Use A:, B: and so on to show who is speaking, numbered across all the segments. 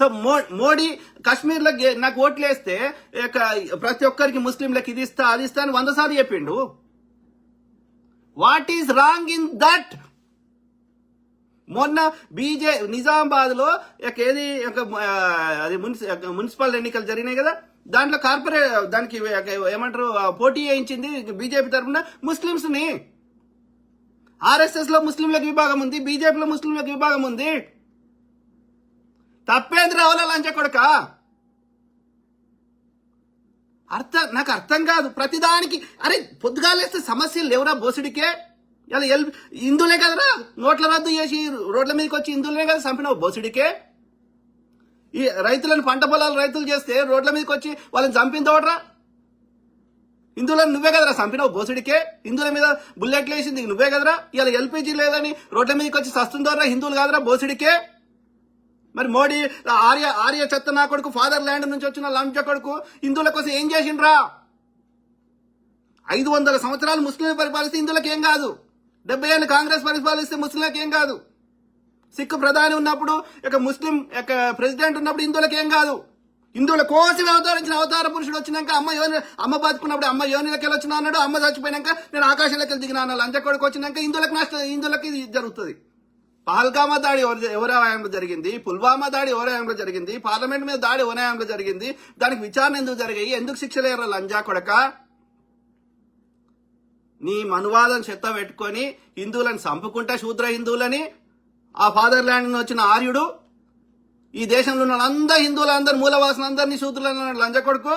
A: So Modi Kashmir లో నాకు ఓట్లు వేస్తే ప్రతి ఒక్కరికి ముస్లింలకు ఇది ఇస్తా అది ఇస్తా అని 100 సార్లు చెప్పిండు. What is wrong in that? మొన్న నిజామాబాద్ లో ఏది అది మున్సిపల్ ఎన్నికలు జరిగినాయి కదా, దాంట్లో దానికి ఏమంటారు పోటీ చేయించింది బీజేపీ తరఫున ముస్లింస్ ని. ఆర్ఎస్ఎస్ లో ముస్లింలకు విభాగం ఉంది, బీజేపీలో ముస్లింలకు విభాగం ఉంది. తప్పేంద్ర రావాలా లంచ కొడక? నాకు అర్థం కాదు. ప్రతిదానికి అరే పొద్దుగాలేస్తే సమస్యలు లేవురా బోసుడికే. ఇలా హిందువులే కదరా నోట్ల రద్దు చేసి రోడ్ల మీదకి వచ్చి హిందువులే కదా చంపినావు బోసుడికే. ఈ రైతులను పంట పొలాలు రైతులు చేస్తే రోడ్ల మీదకి వచ్చి వాళ్ళని చంపిందోడ్రా. హిందువులను నువ్వే కదరా చంపినావు బోసుడికే. హిందువుల మీద బుల్లెట్లు వేసింది నువ్వే కదరా. ఇలా ఎల్పీజీ లేదని రోడ్ల మీదకి వచ్చి సస్తుందోడ్రా హిందువులు కాదరా బోసుడికే. మరి మోడీ ఆర్య చెత్త నా కొడుకు ఫాదర్ ల్యాండ్ నుంచి వచ్చిన లంచ కొడుకు హిందువుల కోసం ఏం చేసిండ్రా? 500 సంవత్సరాలు ముస్లింలు పరిపాలిస్తే హిందువులకు ఏం కాదు. 70 ఏళ్ళు కాంగ్రెస్ పరిపాలిస్తే ముస్లింలకు ఏం కాదు. సిక్కు ప్రధాని ఉన్నప్పుడు ముస్లిం ప్రెసిడెంట్ ఉన్నప్పుడు హిందువులకు ఏం కాదు. హిందువుల కోసం అవతరించిన అవతార పురుషుడు వచ్చినాక అమ్మ బతుకున్నప్పుడు అమ్మ యోనిలకి వచ్చినా అన్నాడు. అమ్మ చచ్చిపోయినాక నేను ఆకాశంలోకి దిగినా అన్న లంచ కొడుకు వచ్చినాక హిందువులకి జరుగుతుంది. పహల్గామా దాడి ఎవరి హయాంలో జరిగింది, పుల్వామా దాడి ఎవరి హయాంలో జరిగింది, పార్లమెంట్ మీద దాడి ఎవరి హయాంలో జరిగింది, దానికి విచారణ ఎందుకు జరిగాయి, ఎందుకు శిక్షలు ఎర్ర లంజా కొడక? నీ మనువాదం చెత్త పెట్టుకొని హిందువులను చంపుకుంటా శూద్ర హిందువులని ఆ ఫాదర్ ల్యాండ్ వచ్చిన ఆర్యుడు ఈ దేశంలో ఉన్న అందరు హిందువులందరూ మూలవాసులందరినీ శూద్రులను లంజ కొడుకు.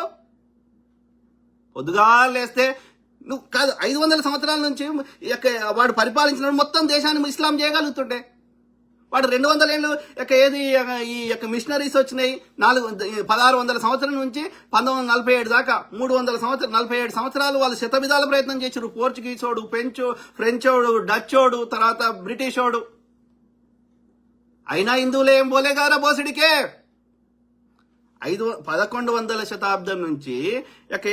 A: పొద్దుగా లేస్తే నువ్వు కాదు 500 సంవత్సరాల నుంచి వాడు పరిపాలించిన మొత్తం దేశాన్ని ఇస్లాం చేయగలుగుతుంటే వాడు 200 ఏళ్ళు ఏది ఈ మిషనరీస్ వచ్చినాయి 1600 సంవత్సరం నుంచి 1947 దాకా 47 సంవత్సరాలు వాళ్ళు శతవిధాల ప్రయత్నం చేశారు. పోర్చుగీసోడు, ఫ్రెంచోడు, డచ్చోడు, తర్వాత బ్రిటిషోడు. అయినా హిందువులే ఏం పోలే గారా బోసుడికే. 1100 శతాబ్దం నుంచి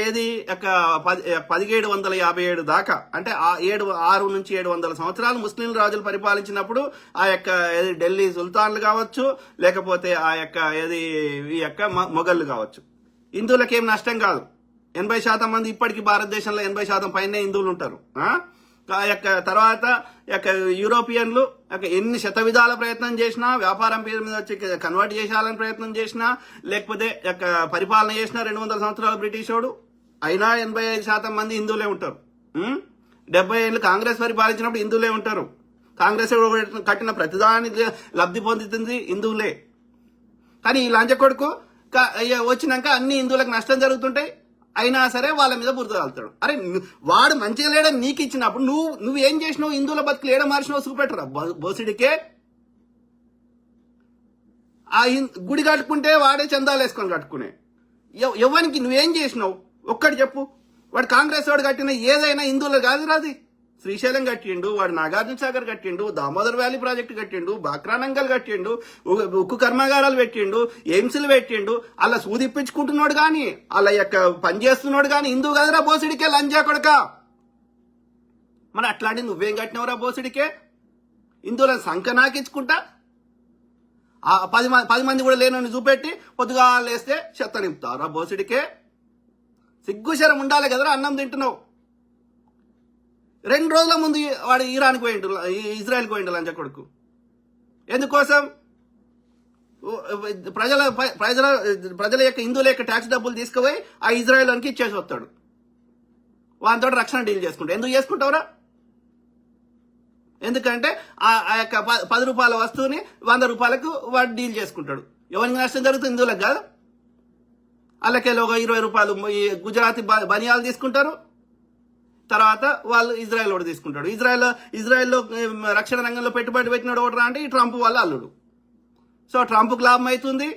A: ఏది 1757 దాకా అంటే 6 నుంచి 700 సంవత్సరాలు ముస్లిం రాజులు పరిపాలించినప్పుడు ఆ ఢిల్లీ సుల్తాన్లు కావచ్చు, లేకపోతే ఈ మొఘళ్ళు కావచ్చు. హిందువులకు ఏం నష్టం కాదు. 80% మంది ఇప్పటికీ భారతదేశంలో 80% పైనే హిందువులు ఉంటారు. తర్వాత యూరోపియన్లు ఎన్ని శతవిధాల ప్రయత్నం చేసినా, వ్యాపారం పేరు మీద వచ్చి కన్వర్ట్ చేసేయాలని ప్రయత్నం చేసినా, లేకపోతే పరిపాలన చేసినా 200 సంవత్సరాలు బ్రిటిషోడు, అయినా 85% మంది హిందువులే ఉంటారు. 70 ఏళ్ళు కాంగ్రెస్ పరిపాలించినప్పుడు హిందువులే ఉంటారు. కాంగ్రెస్ కట్టిన ప్రతిదాని లబ్ధి పొందుతుంది హిందువులే. కానీ ఈ లంచ కొడుకు వచ్చినాక అన్ని హిందువులకు నష్టం జరుగుతుంటాయి. అయినా సరే వాళ్ళ మీద బురద వెళ్తాడు. అరే వాడు మంచిగా లేడని నీకు ఇచ్చినప్పుడు నువ్వేం చేసినావు? హిందువుల బతుకులు ఏడ మార్చినావు చూపెట్టరా బోసిడికే. ఆ గుడి కట్టుకుంటే వాడే చందాలు వేసుకొని కట్టుకునే. ఎవరికి నువ్వేం చేసినావు ఒక్కటి చెప్పు. వాడు కాంగ్రెస్ వాడు కట్టిన ఏదైనా హిందువులు కాదు రాది. శ్రీశైలం కట్టిండు, వాడు నాగార్జున సాగర్ కట్టిండు, దామోదర్ వ్యాలీ ప్రాజెక్టు కట్టిండు, బాక్రానంగల్ కట్టిండు, ఉక్కు కర్మాగారాలు పెట్టిండు, ఎయిమ్స్లు పెట్టిండు. అలా సూదిప్పించుకుంటున్నాడు కానీ అలా పనిచేస్తున్నాడు కానీ హిందువు కదరా బోసుడికే లంజా కొడక. మరి అట్లాంటి నువ్వేం కట్టినవరా బోసుడికే? హిందువులను సంఖ నాకించుకుంటా 10 మంది కూడా లేనని చూపెట్టి పొద్దుగా లేస్తే చెత్త నింపుతావురా బోసుడికే. సిగ్గుశరం ఉండాలి కదరా అన్నం తింటున్నావు. 2 రోజుల ముందు వాడు ఇరాన్కి పోయిండు, ఇజ్రాయెల్కి పోయిండు లంచ కొడుకు. ఎందుకోసం? ప్రజల యొక్క హిందువుల యొక్క ట్యాక్స్ డబ్బులు తీసుకుపోయి ఆ ఇజ్రాయెల్కి ఇచ్చేసి వస్తాడు. వాటితో రక్షణ డీల్ చేసుకుంటాడు. ఎందుకు చేసుకుంటావురా? ఎందుకంటే ఆ యొక్క 10 రూపాయల వస్తువుని 100 రూపాయలకు వాడు డీల్ చేసుకుంటాడు. ఎవరికి నష్టం జరుగుతుంది? హిందువులకు కాదు. అలాగే ఒక 20 రూపాయలు గుజరాతీ బనియాలు తీసుకుంటారు. తర్వాత వాళ్ళు ఇజ్రాయెల్ కూడా తీసుకుంటాడు. ఇజ్రాయెల్లో రక్షణ రంగంలో పెట్టుబడి పెట్టినాడు ఒకటి అంటే ఈ ట్రంప్ వాళ్ళ అల్లుడు. సో ట్రంప్కి లాభం అవుతుంది,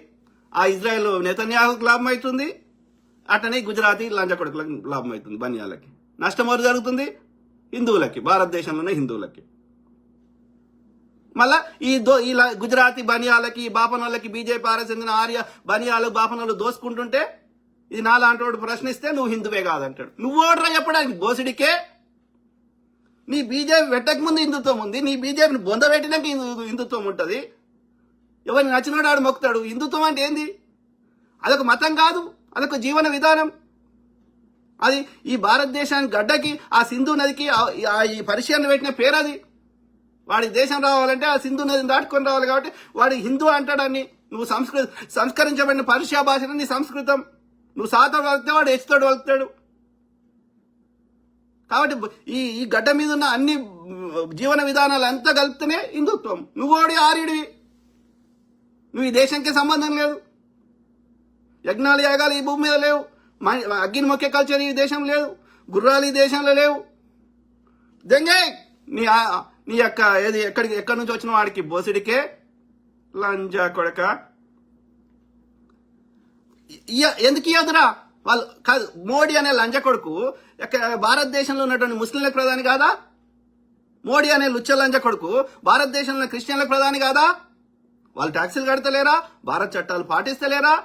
A: ఆ ఇజ్రాయెల్ నెతన్యాహుకి లాభం అవుతుంది, అట్లనే గుజరాతీ లంచకొడుకులకు లాభం అవుతుంది. బనియాలకి నష్టం ఎవరు జరుగుతుంది? హిందువులకి, భారతదేశంలోనే హిందువులకి. మళ్ళా ఈ గుజరాతీ బనియాలకి బాపనోళ్ళకి బీజేపీ చెందిన ఆర్య బనియాలు బాపనోళ్ళు దోసుకుంటుంటే ఇది నాలాంటి ప్రశ్నిస్తే నువ్వు హిందువే కాదంటాడు. నువ్వు ఓడరా చెప్పడానికి బోసిడికే. నీ బీజేపీ పెట్టక ముందు హిందుత్వం ఉంది, నీ బీజేపీని బొంద పెట్టినాక హిందుత్వం ఉంటుంది. ఎవరిని నచ్చినాడు ఆడు మొక్కుతాడు. హిందుత్వం అంటే ఏంది? అదొక మతం కాదు, అదొక జీవన విధానం. అది ఈ భారతదేశానికి గడ్డకి ఆ సింధు నదికి ఈ పరిశీలన పెట్టిన పేరు అది. వాడి దేశం రావాలంటే ఆ సింధు నదిని దాటుకొని రావాలి. కాబట్టి వాడు హిందూ అంటాడని. నువ్వు సంస్కరించబడిన పర్షియా భాషను నీ సంస్కృతం. నువ్వు సాతో వలుకుతే వాడు హెచ్చుతోడు వలుకుతాడు. కాబట్టి ఈ గడ్డ మీద ఉన్న అన్ని జీవన విధానాలు అంతా కలిపితేనే హిందుత్వం. నువ్వు ఓడి ఆర్యుడివి. నువ్వు ఈ దేశంకే సంబంధం లేదు. యజ్ఞాలు యాగాలు ఈ భూమి మీద లేవు. అగ్ని మొక్కే కల్చర్ ఈ దేశం లేదు. గుర్రాలు ఈ దేశంలో లేవు. దెంగే నీ యొక్క ఏది ఎక్కడి నుంచి వచ్చిన వాడికి బోసిడికే లంజా కొడక. ఎందుకు ఇవ్వదురా వాళ్ళు? కాదు, మోడీ అనే లంజ కొడుకు భారతదేశంలో ఉన్నటువంటి ముస్లింలకు ప్రధాని కాదా? మోడీ అనే లుచ్చ లంజ కొడుకు భారతదేశంలో క్రిస్టియన్లకు ప్రధాని కాదా? వాళ్ళు ట్యాక్సీలు కడతలేరా? భారత్ చట్టాలు పాటిస్తలేరా?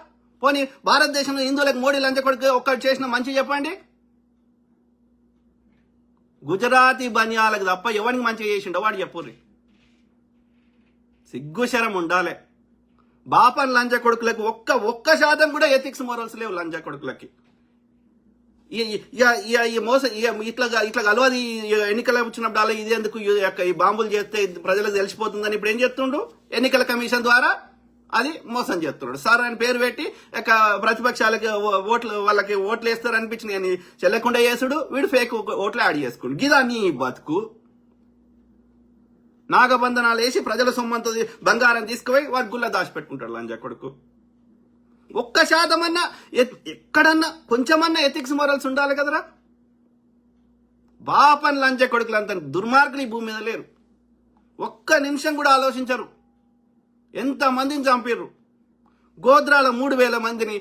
A: పోనీ భారతదేశంలో హిందువులకు మోడీ లంచ కొడుకు ఒక్కటి చేసిన మంచి చెప్పండి. గుజరాతీ బనియాలకు తప్ప ఎవరికి మంచిగా చేసిండో వాడు చెప్పుర్రి. సిగ్గుశరం ఉండాలి. బాపన్ లంచ కొడుకులకు ఒక్క శాతం కూడా ఎథిక్స్ మోరల్స్ లేవు లంచ కొడుకులకి. ఈ మోస ఇట్లా కలవది ఎన్నికలు వచ్చినప్పుడు అలా ఇది ఎందుకు ఈ బాంబులు చేస్తే ప్రజలకు తెలిసిపోతుందని ఇప్పుడు ఏం చేస్తుండు? ఎన్నికల కమిషన్ ద్వారా అది మోసం చేస్తున్నాడు. సార్ అని పేరు పెట్టి ప్రతిపక్షాలకి వాళ్ళకి ఓట్లు వేస్తారు అనిపించింది అని చెల్లకుండా చేసుడు. వీడు ఫేక్ ఓట్లు యాడ్ చేసుకుడు. గిదా నీ బతుకు. నాగబంధనాలు వేసి ప్రజల సొమ్మంతో బంగారం తీసుకుపోయి వాడి గుళ్ళ దాచిపెట్టుకుంటాడు లంజా కొడుకు. ఒక్క శాతం అన్నా ఎక్కడన్నా కొంచెమన్నా ఎథిక్స్ మొరల్స్ ఉండాలి కదరా. బాపన్ లంజా కొడుకులు అంత దుర్మార్గులు ఈ భూమి మీద లేరు. ఒక్క నిమిషం కూడా ఆలోచించరు. ఎంతమందిని చంపిర్రు? గోద్రాల 3000 మందిని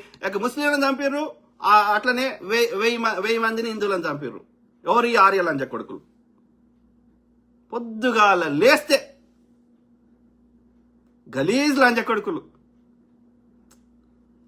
A: ముస్లింలను చంపిర్రు. అట్లనే 1000 మందిని హిందువులను చంపిర్రు. ఎవరు ఈ ఆర్య లంజ కొడుకులు? పొద్దుగాల లేస్తే గలీజ్ లంజ కొడుకులు.